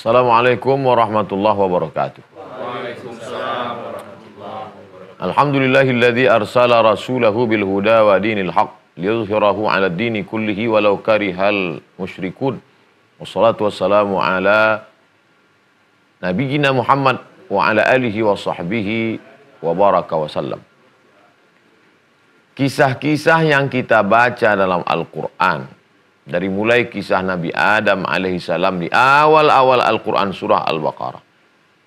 Assalamualaikum warahmatullahi wabarakatuh. Alhamdulillahilladzi arsala rasulahu bil huda wa dinil haq liyuzhirahu 'ala ad-dini kullihi walau karihal musyrikun. Wassalatu wassalamu ala nabiyyina Muhammad wa ala alihi wa sahbihi wa baraka wa sallam. Kisah-kisah yang kita baca dalam Al-Qur'an, dari mulai kisah Nabi Adam alaihissalam di awal-awal Al-Quran surah Al-Baqarah.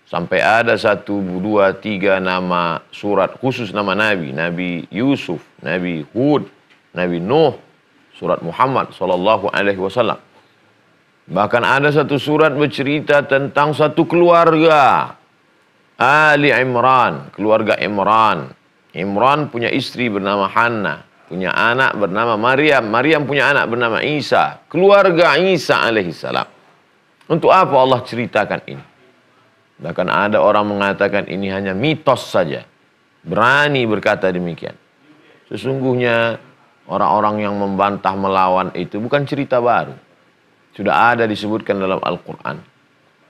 Sampai ada 1, 2, 3 nama surat khusus nama Nabi. Nabi Yusuf, Nabi Hud, Nabi Nuh, surat Muhammad sallallahu alaihi wasallam. Bahkan ada satu surat bercerita tentang satu keluarga. Ali Imran, keluarga Imran. Imran punya istri bernama Hannah. Punya anak bernama Maryam. Maryam punya anak bernama Isa. Keluarga Isa alaihissalam. Untuk apa Allah ceritakan ini? Bahkan ada orang mengatakan ini hanya mitos saja. Berani berkata demikian. Sesungguhnya orang-orang yang membantah melawan itu bukan cerita baru. Sudah ada disebutkan dalam Al-Quran.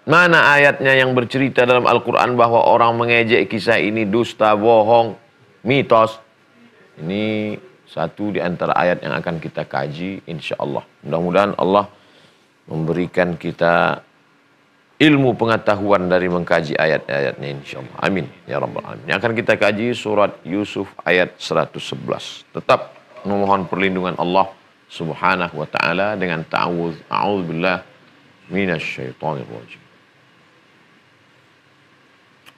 Mana ayatnya yang bercerita dalam Al-Quran bahwa orang mengejek kisah ini dusta, bohong, mitos? Ini satu di antara ayat yang akan kita kaji insyaallah. Mudah-mudahan Allah memberikan kita ilmu pengetahuan dari mengkaji ayat-ayatnya insyaallah. Amin ya rabbal alamin. Yang akan kita kaji surat Yusuf ayat 111. Tetap memohon perlindungan Allah Subhanahu wa taala dengan ta'awudz. A'udzubillah minasyaitonir rajim.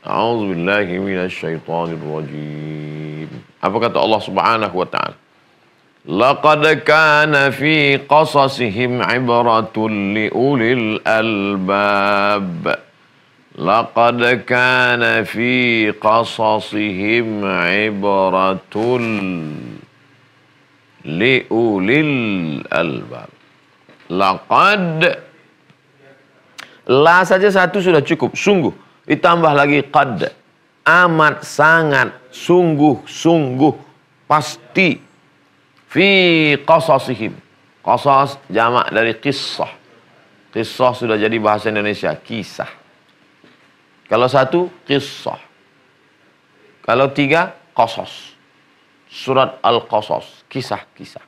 A'udzubillahi minasyaitonir rajim. Apa kata Allah Subhanahu wa ta'ala? Laqad kana fi qasasihim ibratun liulil albab. Laqad kana fi qasasihim ibratun liulil albab. Laqad, la saja satu sudah cukup, sungguh. Ditambah lagi qad, amat, sangat, sungguh, sungguh, pasti. Fi qasasihim. Qasas jamak dari qissah. Qissah sudah jadi bahasa Indonesia, kisah. Kalau satu, qissah. Kalau tiga, qasas. Surat Al-Qasas, kisah-kisah.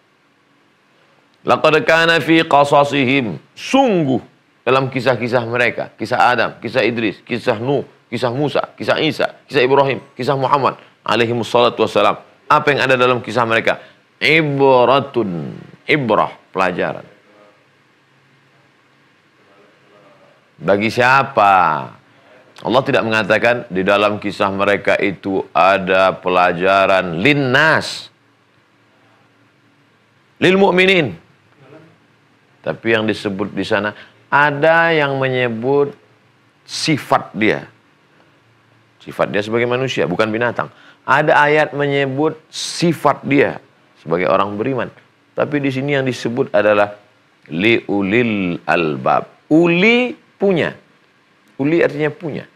Laqad kana fi qasasihim. Sungguh dalam kisah-kisah mereka. Kisah Adam, kisah Idris, kisah Nuh, kisah Musa, kisah Isa, kisah Ibrahim, kisah Muhammad alaihimussalatu wassalam. Apa yang ada dalam kisah mereka? Ibratun, ibrah, pelajaran. Bagi siapa? Allah tidak mengatakan di dalam kisah mereka itu ada pelajaran linnas, lil mu'minin. Tapi yang disebut di sana ada yang menyebut sifat dia. Sifat dia sebagai manusia, bukan binatang. Ada ayat menyebut sifat dia sebagai orang beriman. Tapi di sini yang disebut adalah liulil albab. Uli punya. Uli artinya punya.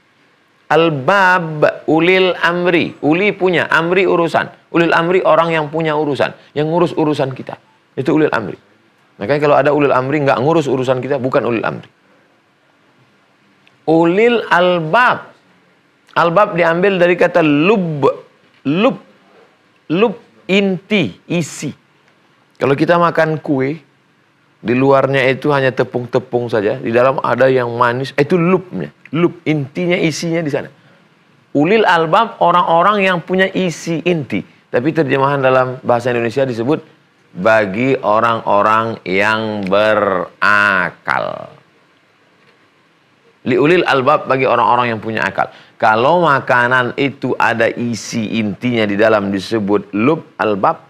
Albab, ulil amri. Uli punya, amri urusan. Ulil amri orang yang punya urusan. Yang ngurus urusan kita. Itu ulil amri. Makanya kalau ada ulil amri nggak ngurus urusan kita, bukan ulil amri. Ulil albab. Albab diambil dari kata lub. Lub. Lub, inti, isi. Kalau kita makan kue, di luarnya itu hanya tepung-tepung saja. Di dalam ada yang manis. Itu lubnya. Lub, intinya, isinya di sana. Ulil albab, orang-orang yang punya isi inti. Tapi terjemahan dalam bahasa Indonesia disebut bagi orang-orang yang berakal. Liulil albab, bagi orang-orang yang punya akal. Kalau makanan itu ada isi intinya di dalam disebut lub albab,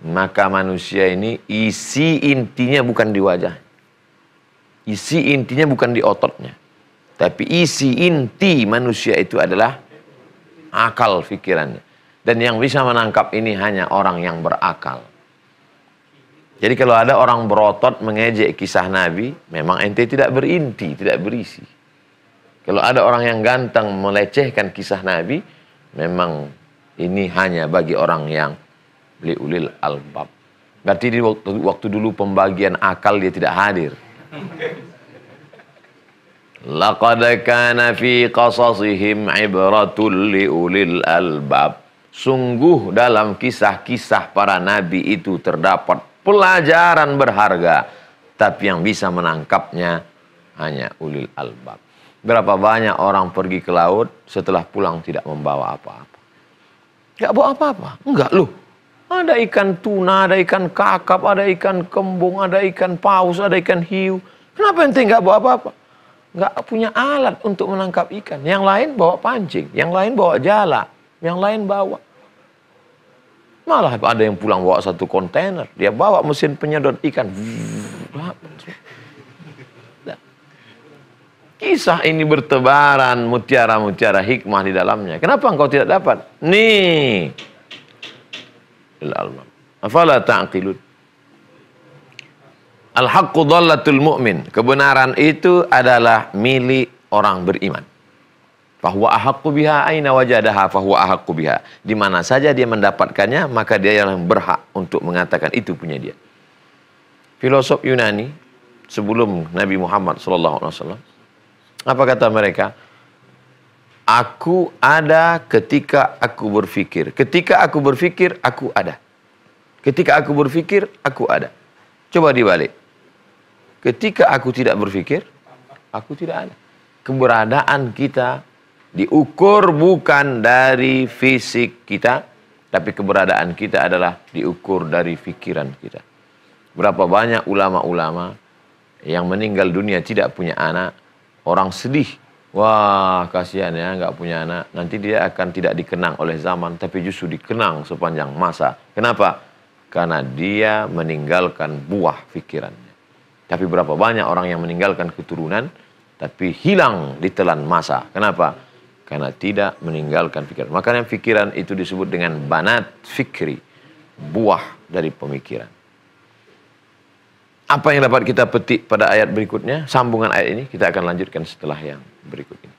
maka manusia ini isi intinya bukan di wajah. Isi intinya bukan di ototnya. Tapi isi inti manusia itu adalah akal pikirannya. Dan yang bisa menangkap ini hanya orang yang berakal. Jadi kalau ada orang berotot mengejek kisah Nabi, memang ente tidak berinti, tidak berisi. Kalau ada orang yang ganteng melecehkan kisah Nabi, memang ini hanya bagi orang yang liulil albab. Berarti di waktu dulu pembagian akal dia tidak hadir. Laqad kana fi qasasihim ibratul liulil albab. Sungguh dalam kisah-kisah para nabi itu terdapat pelajaran berharga, tapi yang bisa menangkapnya hanya ulil albab. Berapa banyak orang pergi ke laut setelah pulang tidak membawa apa-apa. Nggak bawa apa-apa. Enggak loh. Ada ikan tuna, ada ikan kakap, ada ikan kembung, ada ikan paus, ada ikan hiu. Kenapa ente nggak bawa apa-apa? Nggak punya alat untuk menangkap ikan. Yang lain bawa pancing, yang lain bawa jala, yang lain bawa. Malah ada yang pulang bawa satu kontainer. Dia bawa mesin penyedot ikan. Kisah ini bertebaran mutiara-mutiara hikmah di dalamnya. Kenapa engkau tidak dapat? Nih. Afala ta'qilun. Al-haqqu dhallatul mu'min. Kebenaran itu adalah milik orang beriman. Fahuwa ahaqqu biha aina wajadaha fahuwa ahaqqu biha. Di mana saja dia mendapatkannya, maka dia yang berhak untuk mengatakan itu punya dia. Filosof Yunani sebelum Nabi Muhammad SAW, apa kata mereka? Aku ada ketika aku berpikir. Ketika aku berpikir, aku ada. Ketika aku berpikir, aku ada. Coba dibalik. Ketika aku tidak berpikir, aku tidak ada. Keberadaan kita diukur bukan dari fisik kita, tapi keberadaan kita adalah diukur dari pikiran kita. Berapa banyak ulama-ulama yang meninggal dunia tidak punya anak, orang sedih. Wah, kasihan ya, nggak punya anak. Nanti dia akan tidak dikenang oleh zaman, tapi justru dikenang sepanjang masa. Kenapa? Karena dia meninggalkan buah pikirannya. Tapi berapa banyak orang yang meninggalkan keturunan, tapi hilang ditelan masa. Kenapa? Karena tidak meninggalkan pikiran. Makanya pikiran itu disebut dengan banat fikri, buah dari pemikiran. Apa yang dapat kita petik pada ayat berikutnya? Sambungan ayat ini kita akan lanjutkan setelah yang berikut ini.